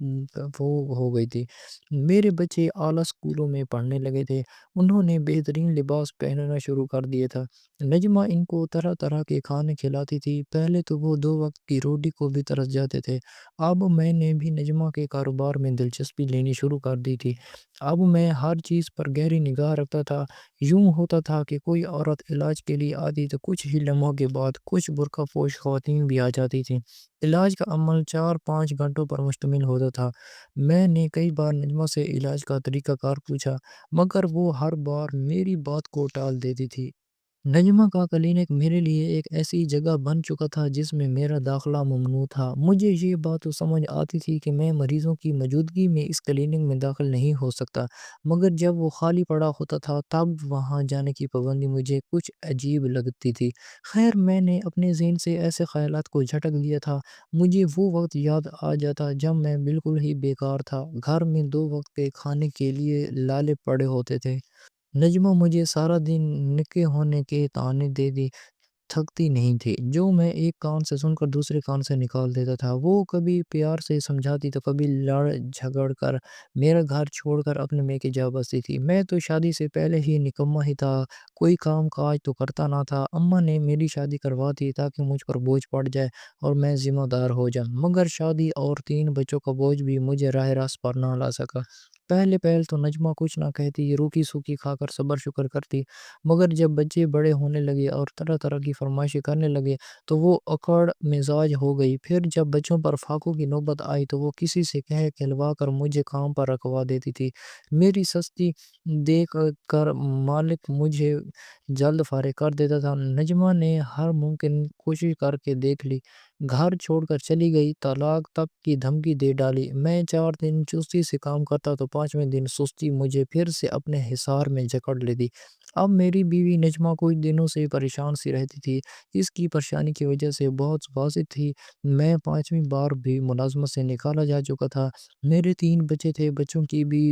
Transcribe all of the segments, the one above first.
وہ ہو گئی تھی۔ میرے بچے اعلیٰ اسکولوں میں پڑھنے لگے تھے، انہوں نے بہترین لباس پہننا شروع کر دیے تھا۔ نجمہ ان کو طرح طرح کے کھانے کھلاتی تھی، پہلے تو وہ 2 وقت کی روٹی کو بھی ترس جاتے تھے۔ اب میں نے بھی نجمہ کے کاروبار میں دلچسپی لینی شروع کر دی تھی۔ اب میں ہر چیز پر گہری نگاہ رکھتا تھا۔ یوں ہوتا تھا کہ کوئی عورت علاج کے لیے آتی تو کچھ ہی لمحوں کے بعد کچھ برقع پوش خواتین بھی آ جاتی تھیں۔ علاج کا عمل 4 5 گھنٹوں پر مشتمل ہوتا تھا۔ میں نے کئی بار نجمہ سے علاج کا طریقہ کار پوچھا، مگر وہ ہر بار میری بات کو ٹال دیتی تھی۔ نجمہ کا کلینک میرے لیے ایک ایسی جگہ بن چکا تھا جس میں میرا داخلہ ممنوع تھا۔ مجھے یہ بات تو سمجھ آتی تھی کہ میں مریضوں کی موجودگی میں اس کلینک میں داخل نہیں ہو سکتا، مگر جب وہ خالی پڑا ہوتا تھا تب وہاں جانے کی پابندی مجھے کچھ عجیب لگتی تھی۔ خیر، میں نے اپنے ذہن سے ایسے خیالات کو جھٹک دیا تھا۔ مجھے وہ وقت یاد آ جاتا جب میں بالکل ہی بیکار تھا، گھر میں 2 وقت کے کھانے کے لیے لالے پڑے ہوتے تھے۔ نجمہ مجھے سارا دن نکے ہونے کے طعنے دے دی تھکتی نہیں تھی، جو میں ایک کان سے سن کر دوسرے کان سے نکال دیتا تھا۔ وہ کبھی پیار سے سمجھاتی تو کبھی لڑ جھگڑ کر میرا گھر چھوڑ کر اپنے میکے جا بستی تھی۔ میں تو شادی سے پہلے ہی نکما ہی تھا، کوئی کام کاج تو کرتا نہ تھا۔ اماں نے میری شادی کروا دی تاکہ مجھ پر بوجھ پڑ جائے اور میں ذمہ دار ہو جاؤں، مگر شادی اور 3 بچوں کا بوجھ بھی مجھے راہ راست پر نہ لا سکا۔ پہلے پہل تو نجمہ کچھ نہ کہتی، روکی سوکی کھا کر صبر شکر کرتی، مگر جب بچے بڑے ہونے لگے اور طرح طرح کی فرمائشیں کرنے لگے تو وہ اکڑ مزاج ہو گئی۔ پھر جب بچوں پر فاقوں کی نوبت آئی تو وہ کسی سے کہلوا کر مجھے کام پر رکھوا دیتی تھی۔ میری سستی دیکھ کر مالک مجھے جلد فارغ کر دیتا تھا۔ نجمہ نے ہر ممکن کوشش کر کے دیکھ لی، گھر چھوڑ کر چلی گئی، طلاق تک کی دھمکی دے ڈالی۔ میں 4 دن چستی سے کام کرتا تو 5ویں دن سستی مجھے پھر سے اپنے حصار میں جکڑ لیتی۔ اب میری بیوی نجمہ کچھ دنوں سے پریشان سی رہتی تھی، اس کی پریشانی کی وجہ سے بہت واضح تھی۔ میں 5ویں بار بھی ملازمت سے نکالا جا چکا تھا، میرے 3 بچے تھے، بچوں کی بھی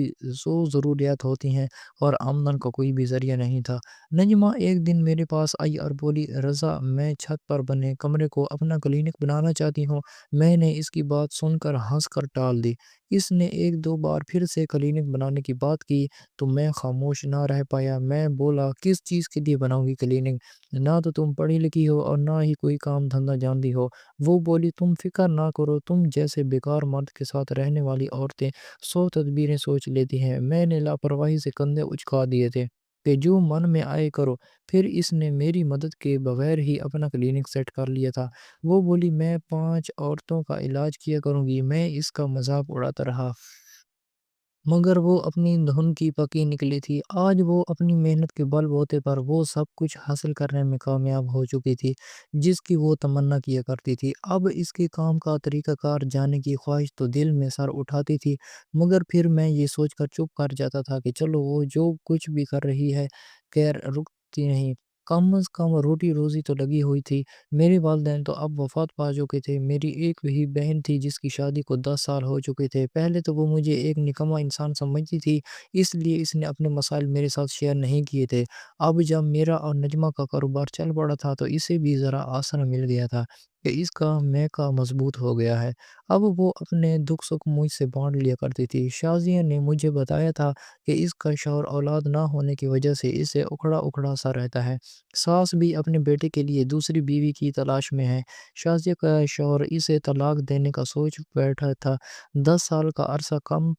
ضروریات ہوتی ہیں اور آمدن کا کوئی بھی ذریعہ نہیں تھا۔ نجمہ ایک دن میرے پاس آئی اور بولی، رضا، میں چھت پر بنے کمرے کو اپنا کلینک بنانا چاہتی ہوں۔ میں نے اس کی بات سن کر ہنس کر ٹال دی۔ اس نے 1 2 بار پھر سے کلینک بنانے کی بات کی تو میں خاموش نہ رہ پایا۔ میں بولا، کس چیز کے لیے بناؤ گی کلینک؟ نہ تو تم پڑھی لکھی ہو اور نہ ہی کوئی کام دھندہ جانتی ہو۔ وہ بولی، تم فکر نہ کرو، تم جیسے بیکار مرد کے ساتھ رہنے والی عورتیں 100 تدبیریں سوچ لیتی ہیں۔ میں نے لاپرواہی سے کندھے اچکا دیے تھے کہ جو من میں آئے کرو۔ پھر اس نے میری مدد کے بغیر ہی اپنا کلینک سیٹ کر لیا تھا۔ وہ بولی، میں 5 عورتوں کا علاج کیا کروں گی۔ میں اس کا مذاق اڑاتا رہا، مگر وہ اپنی دھن کی پکی نکلی تھی۔ آج وہ اپنی محنت کے بل بوتے پر وہ سب کچھ حاصل کرنے میں کامیاب ہو چکی تھی جس کی وہ تمنا کیا کرتی تھی۔ اب اس کے کام کا طریقہ کار جاننے کی خواہش تو دل میں سر اٹھاتی تھی، مگر پھر میں یہ سوچ کر چپ کر جاتا تھا کہ چلو، وہ جو کچھ بھی کر رہی ہے، خیر رکتی نہیں، کم از کم روٹی روزی تو لگی ہوئی تھی۔ میرے والدین تو اب وفات پا چکے تھے، میری ایک ہی بہن تھی جس کی شادی کو 10 سال ہو چکے تھے۔ پہلے تو وہ مجھے ایک نکما انسان سمجھتی تھی، اس لیے اس نے اپنے مسائل میرے ساتھ شیئر نہیں کیے تھے۔ اب جب میرا اور نجمہ کا کاروبار چل پڑا تھا تو اسے بھی ذرا آسرا مل گیا تھا کہ اس کا میکا مضبوط ہو گیا ہے۔ اب وہ اپنے دکھ سکھ مجھ سے بانٹ لیا کرتی تھی۔ شازیہ نے مجھے بتایا تھا کہ اس کا شوہر اولاد نہ ہونے کی وجہ سے اسے اکھڑا اکھڑا سا رہتا ہے۔ ساس بھی اپنے بیٹے کے لیے دوسری بیوی کی تلاش میں ہے۔ شازیہ کا شوہر اسے طلاق دینے کا سوچ بیٹھا تھا۔ 10 سال کا عرصہ کم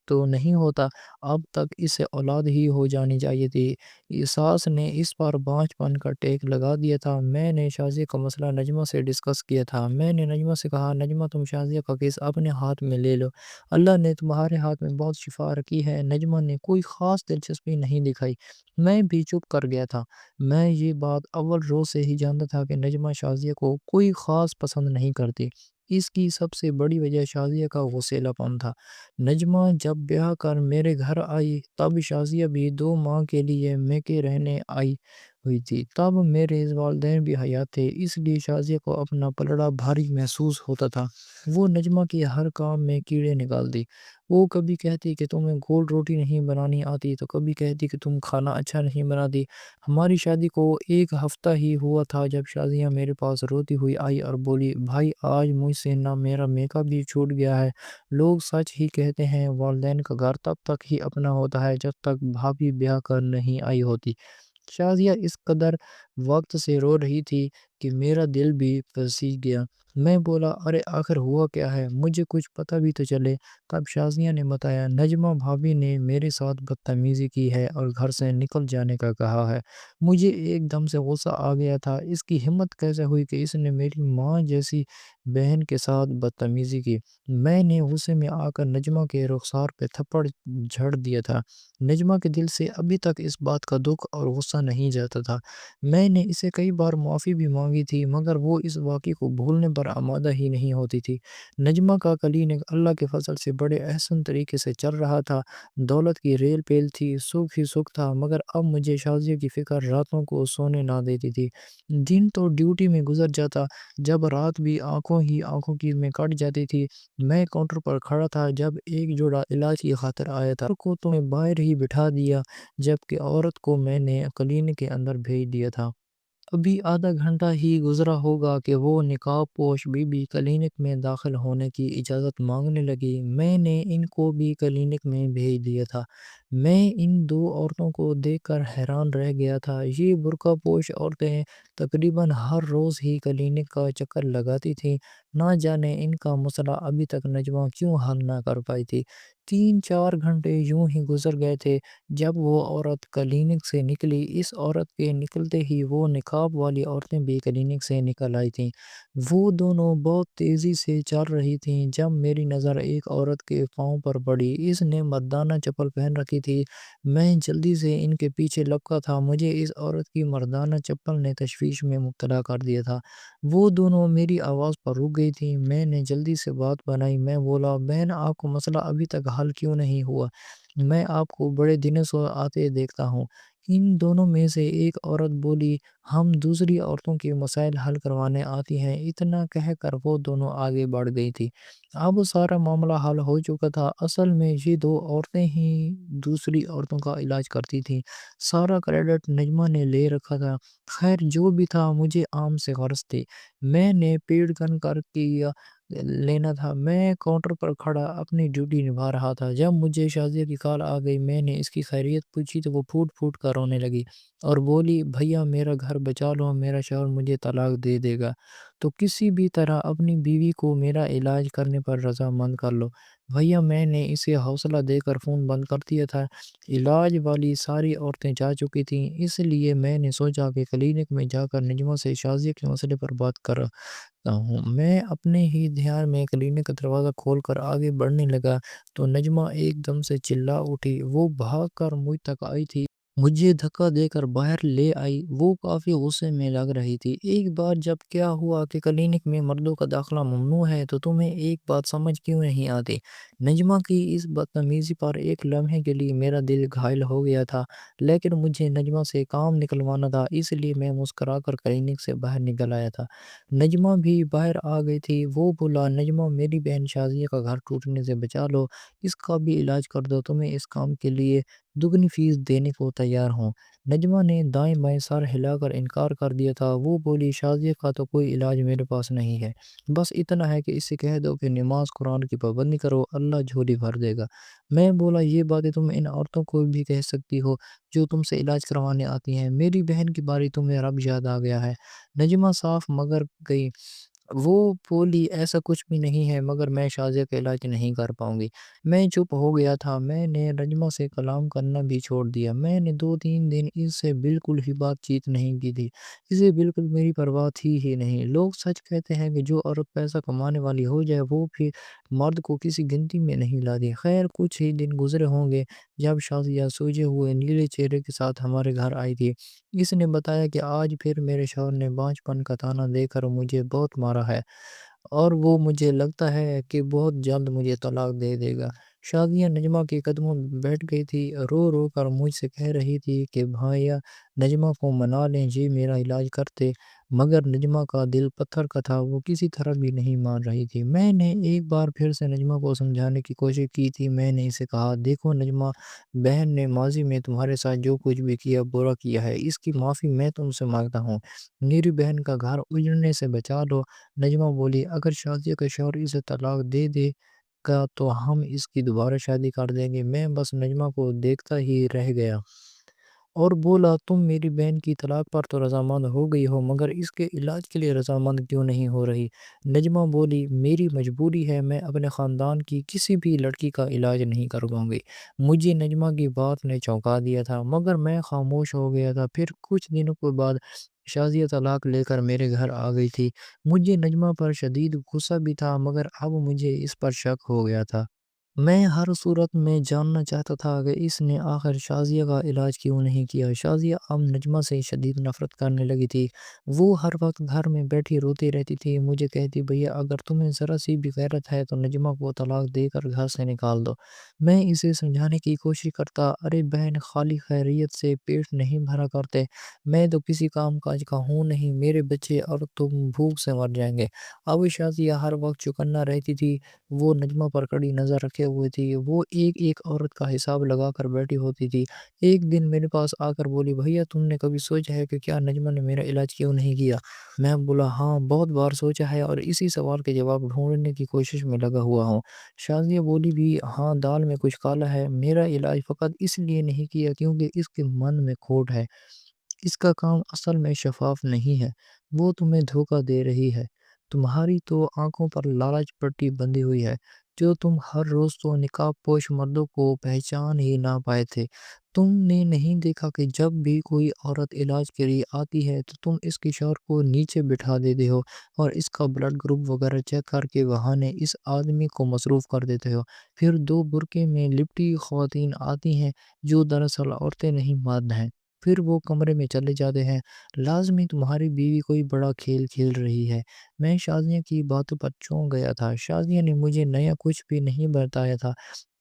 تو نہیں ہوتا، اب تک اسے اولاد ہی ہو جانی چاہیے تھی۔ ساس نے اس پر بانجھ پن کا ٹیک لگا دیا تھا۔ میں نے شازیہ کا مسئلہ نجمہ سے ڈسکس کیا تھا۔ میں نے نجمہ سے کہا، نجمہ، تم شازیہ کا کیس اپنے ہاتھ میں لے لو، اللہ نے تمہارے ہاتھ میں بہت شفا رکھی ہے۔ نجمہ نے کوئی خاص دلچسپی نہیں دکھائی۔ میں بھی چپ کر گیا تھا۔ میں یہ بات اول روز سے ہی جانتا تھا کہ نجمہ شازیہ کو کوئی خاص پسند نہیں کرتی۔ اس کی سب سے بڑی وجہ شازیہ کا غصیلا پن تھا۔ نجمہ جب بیاہ کر میرے گھر آئی تب شازیہ بھی 2 ماہ کے لیے میکے رہنے آئی۔ ہوئی تھی۔ تب میرے والدین بھی حیات تھے، اس لیے شازیہ کو اپنا پلڑا بھاری محسوس ہوتا تھا۔ وہ نجمہ کے ہر کام میں کیڑے نکالتی۔ وہ کبھی کہتی کہ تمہیں گول روٹی نہیں بنانی آتی، تو کبھی کہتی کہ تم کھانا اچھا نہیں بناتی۔ ہماری شادی کو ایک ہفتہ ہی ہوا تھا جب شازیہ میرے پاس روتی ہوئی آئی اور بولی، بھائی آج مجھ سے نہ میرا میک اپ بھی چھوٹ گیا ہے۔ لوگ سچ ہی کہتے ہیں، والدین کا گھر تب تک ہی اپنا ہوتا ہے جب تک بھابھی بیاہ کر نہیں آئی ہوتی۔ شازیہ اس قدر وقت سے رو رہی تھی کہ میرا دل بھی پھسل گیا۔ میں بولا، ارے آخر ہوا کیا ہے، مجھے کچھ پتہ بھی تو چلے۔ تب شازیہ نے بتایا، نجمہ بھابھی نے میرے ساتھ بدتمیزی کی ہے اور گھر سے نکل جانے کا کہا ہے۔ مجھے ایک دم سے غصہ آ گیا تھا، اس کی ہمت کیسے ہوئی کہ اس نے میری ماں جیسی بہن کے ساتھ بدتمیزی کی۔ میں نے غصے میں آ کر نجمہ کے رخسار پہ تھپڑ جھڑ دیا تھا۔ نجمہ کے دل سے ابھی تک اس بات کا دکھ اور غصہ نہیں جاتا تھا۔ میں نے اسے کئی بار معافی بھی مانگی تھی، مگر وہ اس واقعے کو بھولنے پر آمادہ ہی نہیں ہوتی تھی۔ نجمہ کا کلینک اللہ کے فضل سے بڑے احسن طریقے سے چل رہا تھا۔ دولت کی ریل پیل تھی، سکھ ہی سکھ تھا، مگر اب مجھے شازیہ کی فکر راتوں کو سونے نہ دیتی تھی۔ دن تو ڈیوٹی میں گزر جاتا، جب رات بھی آنکھوں کی میں کٹ جاتی تھی۔ میں کاؤنٹر پر کھڑا تھا جب ایک جوڑا علاج کی خاطر آیا تھا۔ کو تو میں باہر ہی بٹھا دیا، جبکہ عورت کو میں نے کلینک کے اندر بھیج دیا تھا۔ ابھی آدھا گھنٹہ ہی گزرا ہوگا کہ وہ نقاب پوش بی بی کلینک میں داخل ہونے کی اجازت مانگنے لگی۔ میں نے ان کو بھی کلینک میں بھیج دیا تھا۔ میں ان دو عورتوں کو دیکھ کر حیران رہ گیا تھا۔ یہ برقع پوش عورتیں تقریباً ہر روز ہی کلینک کا چکر لگاتی تھیں۔ نہ جانے ان کا مسئلہ ابھی تک نجمہ کیوں حل نہ کر پائی تھی۔ 3-4 گھنٹے یوں ہی گزر گئے تھے۔ جب وہ عورت کلینک سے نکلی، اس عورت کے نکلتے ہی وہ نقاب والی عورتیں بھی کلینک سے نکل آئی تھیں۔ وہ دونوں بہت تیزی سے چل رہی تھیں۔ جب میری نظر ایک عورت کے پاؤں پر پڑی، اس نے مردانہ چپل پہن رکھی تھی۔ میں جلدی سے ان کے پیچھے لپکا تھا، مجھے اس عورت کی مردانہ چپل نے تشویش میں مبتلا کر دیا تھا۔ وہ دونوں میری آواز پر رک گئی تھیں۔ میں نے جلدی سے بات بنائی، میں بولا، بہن آپ کو مسئلہ ابھی تک حل کیوں نہیں ہوا؟ میں آپ کو بڑے دنوں سے آتے دیکھتا ہوں۔ ان دونوں میں سے ایک عورت بولی، ہم دوسری عورتوں کے مسائل حل کروانے آتی ہیں۔ اتنا کہہ کر وہ دونوں آگے بڑھ گئی تھی۔ اب سارا معاملہ حل ہو چکا تھا۔ اصل میں یہ دو عورتیں ہی دوسری عورتوں کا علاج کرتی تھیں۔ سارا کریڈٹ نجمہ نے لے رکھا تھا۔ خیر جو بھی تھا، مجھے عام سے غرض تھی۔ میں نے پیڑ کن کر کیا لینا تھا۔ میں کاؤنٹر پر کھڑا اپنی ڈیوٹی نبھا رہا تھا۔ جب مجھے شازیہ کی کال آ گئی، میں نے اس کی خیریت پوچھی تو وہ پھوٹ پھوٹ کر رونے لگی اور بولی، بھیا میرا گھر بچا لو، میرا شوہر مجھے طلاق دے دے گا، تو کسی بھی طرح اپنی بیوی کو میرا علاج کرنے پر رضامند کر لو۔ بھیا میں نے اسے حوصلہ دے کر فون بند کر دیا تھا۔ علاج والی ساری عورتیں جا چکی تھیں، اس لیے میں نے سوچا کہ کلینک میں جا کر نجمہ سے شازیہ کے مسئلے پر بات کرتا ہوں۔ میں اپنے ہی دھیان میں کلینک کا دروازہ کھول کر آگے بڑھنے لگا تو نجمہ ایک دم سے چلا اٹھی۔ وہ بھاگ کر مجھ تک آئی تھی، مجھے دھکا دے کر باہر لے آئی۔ وہ کافی غصے میں لگ رہی تھی۔ ایک بار جب کیا ہوا کہ کلینک میں مردوں کا داخلہ ممنوع ہے تو تمہیں ایک بات سمجھ کیوں نہیں آتی؟ نجمہ کی اس بدتمیزی پر ایک لمحے کے لیے میرا دل گھائل ہو گیا تھا، لیکن مجھے نجمہ سے کام نکلوانا تھا، اس لیے میں مسکرا کر کلینک سے باہر نکل آیا تھا۔ نجمہ بھی باہر آ گئی تھی۔ وہ بولا، نجمہ میری بہن شازیہ کا گھر ٹوٹنے سے بچا لو، اس کا بھی علاج کر دو، تمہیں اس کام کے لیے دگنی فیس دینے کو تیار ہوں۔ نجمہ نے دائیں بائیں سر ہلا کر انکار کر دیا تھا۔ وہ بولی، شازیہ کا تو کوئی علاج میرے پاس نہیں ہے، بس اتنا ہے کہ اسے کہہ دو کہ نماز قرآن کی پابندی کرو، اللہ جھولی بھر دے گا۔ میں بولا، یہ باتیں تم ان عورتوں کو بھی کہہ سکتی ہو جو تم سے علاج کروانے آتی ہیں، میری بہن کی باری تمہیں رب یاد آ گیا ہے۔ نجمہ صاف مگر گئی۔ وہ بولی، ایسا کچھ بھی نہیں ہے، مگر میں شازیہ کا علاج نہیں کر پاؤں گی۔ میں چپ ہو گیا تھا۔ میں نے نجمہ سے کلام کرنا بھی چھوڑ دیا۔ میں نے 2-3 دن اس سے بالکل ہی بات چیت نہیں کی تھی۔ اسے بالکل میری پرواہ تھی ہی نہیں۔ لوگ سچ کہتے ہیں کہ جو عورت پیسہ کمانے والی ہو جائے وہ پھر مرد کو کسی گنتی میں نہیں لاتی۔ خیر کچھ ہی دن گزرے ہوں گے جب شازیہ سوجے ہوئے نیلے چہرے کے ساتھ ہمارے گھر آئی تھی۔ اس نے بتایا کہ آج پھر میرے شوہر نے بانجھ پن کا طعنہ دے کر مجھے بہت مارا ہے اور وہ مجھے لگتا ہے کہ بہت جلد مجھے طلاق دے دے گا۔ شازیہ نجمہ کے قدموں میں بیٹھ گئی تھی، رو رو کر مجھ سے کہہ رہی تھی کہ بھائیا نجمہ کو منا لیں، جی میرا علاج کرتے۔ مگر نجمہ کا دل پتھر کا تھا، وہ کسی طرح بھی نہیں مان رہی تھی۔ میں نے ایک بار پھر سے نجمہ کو سمجھانے کی کوشش کی تھی۔ میں نے اسے کہا، دیکھو نجمہ، بہن نے ماضی میں تمہارے ساتھ جو کچھ بھی کیا برا کیا ہے، اس کی معافی میں تم سے مانگتا ہوں، میری بہن کا گھر اجڑنے سے بچا دو۔ نجمہ بولی، اگر شازیہ کا شوہر اسے طلاق دے دے گا تو ہم اس کی دوبارہ شادی کر دیں گے۔ میں بس نجمہ کو دیکھتا ہی رہ گیا اور بولا، تم میری بہن کی طلاق پر تو رضامند ہو گئی ہو، مگر اس کے علاج کے لیے رضامند کیوں نہیں ہو رہی؟ نجمہ بولی، میری مجبوری ہے، میں اپنے خاندان کی کسی بھی لڑکی کا علاج نہیں کرواؤں گی۔ مجھے نجمہ کی بات نے چونکا دیا تھا، مگر میں خاموش ہو گیا تھا۔ پھر کچھ دنوں کے بعد شازیہ طلاق لے کر میرے گھر آ گئی تھی۔ مجھے نجمہ پر شدید غصہ بھی تھا، مگر اب مجھے اس پر شک ہو گیا تھا۔ میں ہر صورت میں جاننا چاہتا تھا کہ اس نے آخر شازیہ کا علاج کیوں نہیں کیا۔ شازیہ اب نجمہ سے شدید نفرت کرنے لگی تھی۔ وہ ہر وقت گھر میں بیٹھی روتی رہتی تھی، مجھے کہتی، بھیا اگر تمہیں ذرا سی بھی غیرت ہے تو نجمہ کو طلاق دے کر گھر سے نکال دو۔ میں اسے سمجھانے کی کوشش کرتا، ارے بہن، خالی خیریت سے پیٹ نہیں بھرا کرتے، میں تو کسی کام کاج کا ہوں نہیں، میرے بچے اور تم بھوک سے مر جائیں گے۔ اب شازیہ ہر وقت چوکنا رہتی تھی، وہ نجمہ پر کڑی نظر رکھے ہوئے تھی، وہ ایک ایک عورت کا حساب لگا کر بیٹھی ہوتی تھی۔ ایک دن میرے پاس آ کر بولی، بھیا تم نے کبھی سوچا ہے کہ کیا نجمہ نے میرا علاج کیوں نہیں کیا؟ میں بولا، ہاں بہت بار سوچا ہے، اور اسی سوال کے جواب ڈھونڈنے کی کوشش میں لگا ہوا ہوں۔ شازیہ بولی بھی، ہاں دال میں کچھ کالا ہے، میرا علاج فقط اس لیے نہیں کیا کیونکہ اس کے من میں کھوٹ ہے، اس کا کام اصل میں شفاف نہیں ہے، وہ تمہیں دھوکہ دے رہی ہے، تمہاری تو آنکھوں پر لالچ پٹی بندھی ہوئی ہے، جو تم ہر روز تو نقاب پوش مردوں کو پہچان ہی نہ پائے تھے۔ تم نے نہیں دیکھا کہ جب بھی کوئی عورت علاج کے لیے آتی ہے تو تم اس کے شوہر کو نیچے بٹھا دیتے ہو اور اس کا بلڈ گروپ وغیرہ چیک کر کے بہانے اس آدمی کو مصروف کر دیتے ہو۔ پھر دو برقعے میں لپٹی خواتین آتی ہیں جو دراصل عورتیں نہیں مرد ہیں، پھر وہ کمرے میں چلے جاتے ہیں، لازمی تمہاری بیوی کوئی بڑا کھیل کھیل رہی ہے۔ میں شازیہ کی باتوں پر چونک گیا تھا، شازیہ نے مجھے نیا کچھ بھی نہیں بتایا تھا،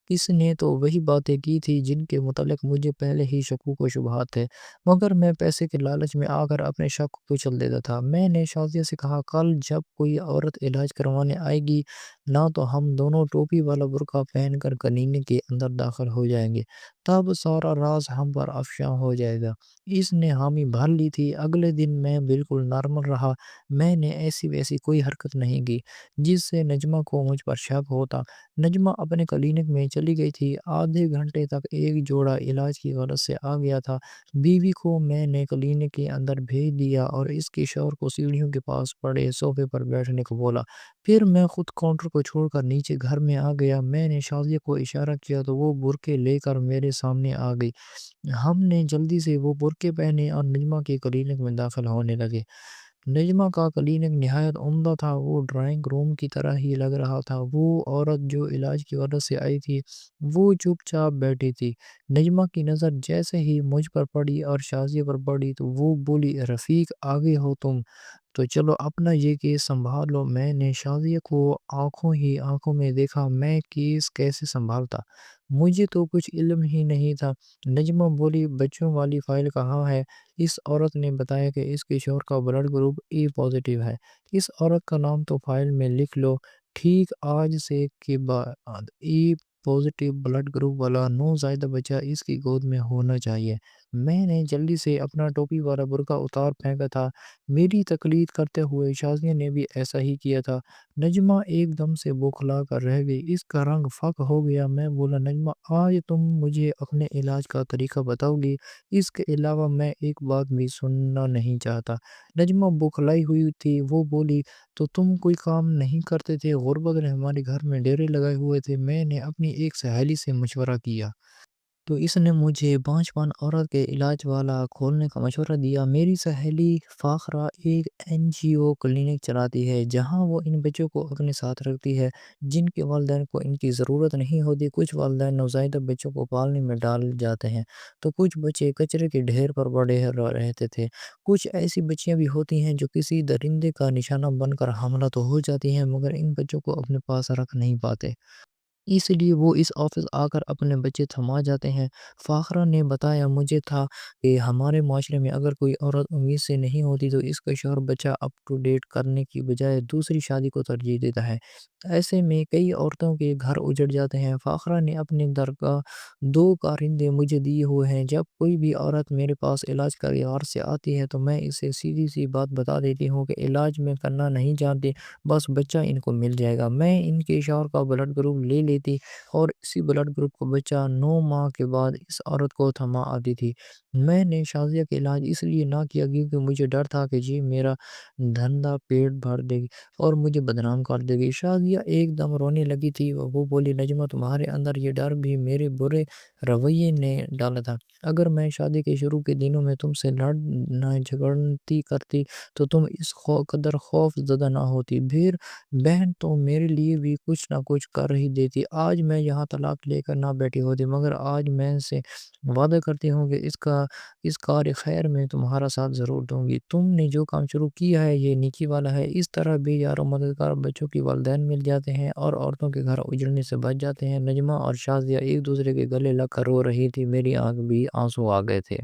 اس نے تو وہی باتیں کی تھی جن کے متعلق مجھے پہلے ہی شکوک و شبہات تھے، مگر میں پیسے کے لالچ میں آ کر اپنے شک کو کچل دیتا تھا۔ میں نے شازیہ سے کہا، کل جب کوئی عورت علاج کروانے آئے گی نہ تو ہم دونوں ٹوپی والا برقع پہن کر کلینے کے اندر داخل ہو جائیں گے، تب سارا راز ہم پر افشاں ہو جائے گا۔ اس نے حامی بھر لی تھی۔ اگلے دن میں بالکل نارمل رہا، میں نے ایسی ویسی کوئی حرکت نہیں کی جس سے نجمہ کو مجھ پر شک ہوتا۔ نجمہ اپنے کلینک میں چلی گئی تھی، آدھے گھنٹے تک ایک جوڑا علاج کی غرض سے آ گیا تھا۔ بیوی کو میں نے کلینک کے اندر بھیج دیا اور اس کے شوہر کو سیڑھیوں کے پاس پڑے صوفے پر بیٹھنے کو بولا۔ پھر میں خود کاؤنٹر کو چھوڑ کر نیچے گھر میں آ گیا۔ میں نے شازیہ کو اشارہ کیا تو وہ برقعے لے کر میرے سامنے آ گئی۔ ہم نے جلدی سے وہ برقعے پہنے اور نجمہ کے کلینک میں داخل ہونے لگے۔ نجمہ کا کلینک نہایت عمدہ تھا، وہ ڈرائنگ روم کی طرح ہی لگ رہا تھا۔ وہ عورت جو علاج کی غرض سے آئی تھی وہ چپ چاپ بیٹھی تھی۔ نجمہ کی نظر جیسے ہی مجھ پر پڑی اور شازیہ پر پڑی تو وہ بولی، رفیق آگے ہو تم تو چلو اپنا یہ کیس سنبھال لو۔ میں نے شازیہ کو آنکھوں ہی آنکھوں میں دیکھا، میں کیس کیسے سنبھالتا، مجھے تو کچھ علم ہی نہیں تھا۔ نجمہ بولی، بچوں والی فائل کہاں ہے؟ اس عورت نے بتایا کہ اس کے شوہر کا بلڈ گروپ اے پازیٹیو ہے۔ اس عورت کا نام تو فائل میں لکھ لو، ٹھیک آج سے کے بعد اے پازیٹیو بلڈ گروپ والا نوزائیدہ بچہ اس کی گود میں ہونا چاہیے۔ میں نے جلدی سے اپنا ٹوپی والا برقع اتار پھینکا تھا۔ میری تقلید کرتے ہوئے شازیہ نے بھی ایسا ہی کیا تھا۔ نجمہ ایک دم سے بوکھلا کر رہ گئی، اس کا رنگ فک ہو گیا۔ میں بولا، نجمہ آج تم مجھے اپنے علاج کا طریقہ بتاؤ گی، اس کے علاوہ میں ایک بات بھی سننا نہیں چاہتا۔ نجمہ بوکھلائی ہوئی تھی، وہ بولی، تو تم کوئی کام نہیں کرتے تھے؟ غربت نے ہمارے گھر میں ڈیرے لگائے ہوئے تھے۔ میں نے اپنی ایک سہیلی سے مشورہ کیا تو اس نے مجھے بانجھ عورت کے علاج والا کھولنے کا مشورہ دیا۔ میری سہیلی فاخرہ ایک NGO کلینک چلاتی ہے جہاں وہ ان بچوں کو اپنے ساتھ رکھتی ہے جن کے والدین کو ان کی ضرورت نہیں ہوتی۔ کچھ والدین نوزائیدہ بچوں کو پالنے میں ڈال جاتے ہیں تو کچھ بچے کچرے کے ڈھیر پر پڑے رہتے تھے۔ کچھ ایسی بچیاں بھی ہوتی ہیں جو کسی درندے کا نشانہ بن کر حاملہ تو ہو جاتی ہیں مگر ان بچوں کو اپنے پاس رکھ نہیں پاتے۔ اس لیے وہ اس آفس آ کر اپنے بچے تھما جاتے ہیں۔ فاخرہ نے بتایا، مجھے تھا کہ ہمارے معاشرے میں اگر کوئی عورت امید سے نہیں ہوتی تو اس کا شوہر بچہ اپ ٹو ڈیٹ کرنے کی بجائے دوسری شادی کو ترجیح دیتا ہے۔ ایسے میں کئی عورتوں کے گھر اجڑ جاتے ہیں۔ فاخرہ نے اپنے درگاہ 2 کارندے مجھے دیے ہوئے ہیں۔ جب کوئی بھی عورت میرے پاس علاج کا غرض سے آتی ہے تو میں اسے سیدھی سی بات بتا دیتی ہوں کہ علاج میں کرنا نہیں جانتی، بس بچہ ان کو مل جائے گا۔ میں ان کے شوہر کا بلڈ گروپ لے لیتی اور اسی بلڈ گروپ کو بچہ 9 ماہ کے بعد اس عورت کو تھما آتی تھی۔ میں نے شازیہ کا علاج اس لیے نہ کیا کیونکہ مجھے ڈر تھا کہ جی میرا دھندا پیٹ بھر دے گی اور مجھے بدنام کر دے گی۔ شازیہ ایک دم رونے لگی تھی۔ وہ بولی، نجمہ تمہارے اندر یہ ڈر بھی میرے برے رویے نے ڈالا تھا۔ اگر میں شادی کے شروع کے دنوں میں تم سے لڑنا جھگڑتی کرتی تو تم اس قدر خوف زدہ نہ ہوتی۔ پھر بہن تو میرے لیے بھی کچھ نہ کچھ کر ہی دیتی۔ آج میں یہاں طلاق لے کر نہ بیٹھی ہوتی، مگر آج میں سے وعدہ کرتی ہوں کہ اس کار خیر میں تمہارا ساتھ ضرور دوں گی۔ تم نے جو کام شروع کیا ہے یہ نیکی والا ہے۔ اس طرح بے یار و مددگار بچوں کی والدین مل جاتے ہیں اور عورتوں کے گھر اجڑنے سے بچ جاتے ہیں۔ نجمہ اور شازیہ ایک دوسرے کے گلے لگ کر رو رہی تھی، میری آنکھ بھی آنسو آ گئے تھے۔